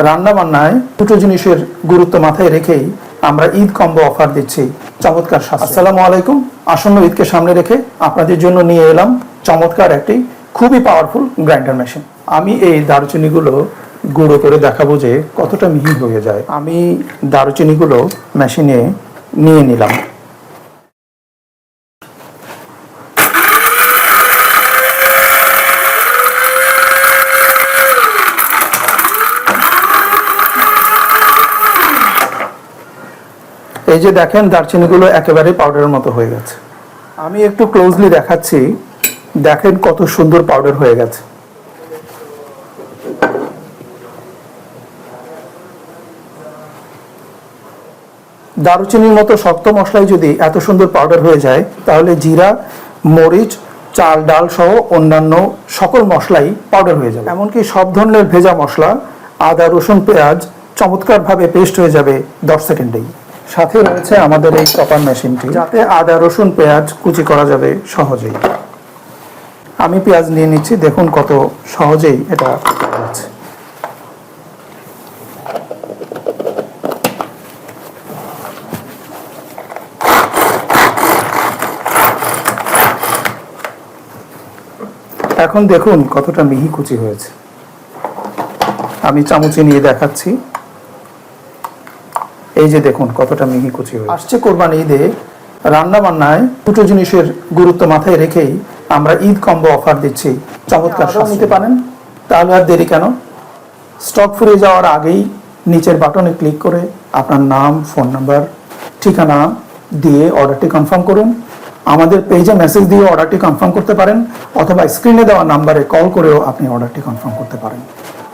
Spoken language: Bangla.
রান্না বান্নায় দুটো জিনিসের গুরুত্ব মাথায় রেখেই আমরা ঈদ কম্বো অফার দিচ্ছি চমৎকার। আসসালামু আলাইকুম। আসন্ন ঈদকে সামনে রেখে আপনাদের জন্য নিয়ে এলাম চমৎকার একটি খুবই পাওয়ারফুল গ্রাইন্ডার মেশিন। আমি এই দারুচিনিগুলো গুঁড়ো করে দেখাবো যে কতটা মিহি হয়ে যায়। আমি দারুচিনিগুলো মেশিনে নিয়ে নিলাম। এই যে দেখেন দারচিনিগুলো একেবারে পাউডারের মতো হয়ে গেছে। আমি একটু ক্লোজলি দেখাচ্ছি, দেখেন কত সুন্দর পাউডার হয়ে গেছে। দারুচিনির মতো শক্ত মশলায় যদি এত সুন্দর পাউডার হয়ে যায়, তাহলে জিরা, মরিচ, চাল, ডাল সহ অন্যান্য সকল মশলাই পাউডার হয়ে যাবে। এমনকি সব ধরনের ভেজা মশলা, আদা, রসুন, পেঁয়াজ চমৎকারভাবে পেস্ট হয়ে যাবে 10 সেকেন্ডেই। সাথে রয়েছে আমাদের এই চপার মেশিনটি, যাতে আদা, রসুন, পেঁয়াজ কুচি করা যাবে সহজেই। আমি পেঁয়াজ নিয়ে নিচ্ছি, দেখুন কত সহজেই এটা যাচ্ছে। এখন দেখুন কতটা মিহি কুচি হয়েছে। আমি চামচে নিয়ে দেখাচ্ছি। এই যে দেখুন কতটা মিহি কুচি হয়েছে। আসছে কোরবানি ঈদে রান্না বান্নায় দুটো জিনিসের গুরুত্ব মাথায় রেখেই আমরা ঈদ কম্বো অফার দিচ্ছি চমৎকার। নিতে পারেন, তাহলে আর দেরি কেন? স্টক ফুরিয়ে যাওয়ার আগেই নিচের বাটনে ক্লিক করে আপনার নাম, ফোন নাম্বার, ঠিকানা দিয়ে অর্ডারটি কনফার্ম করুন। আমাদের পেজে মেসেজ দিয়ে অর্ডারটি কনফার্ম করতে পারেন, অথবা স্ক্রিনে দেওয়া নাম্বারে কল করেও আপনি অর্ডারটি কনফার্ম করতে পারেন।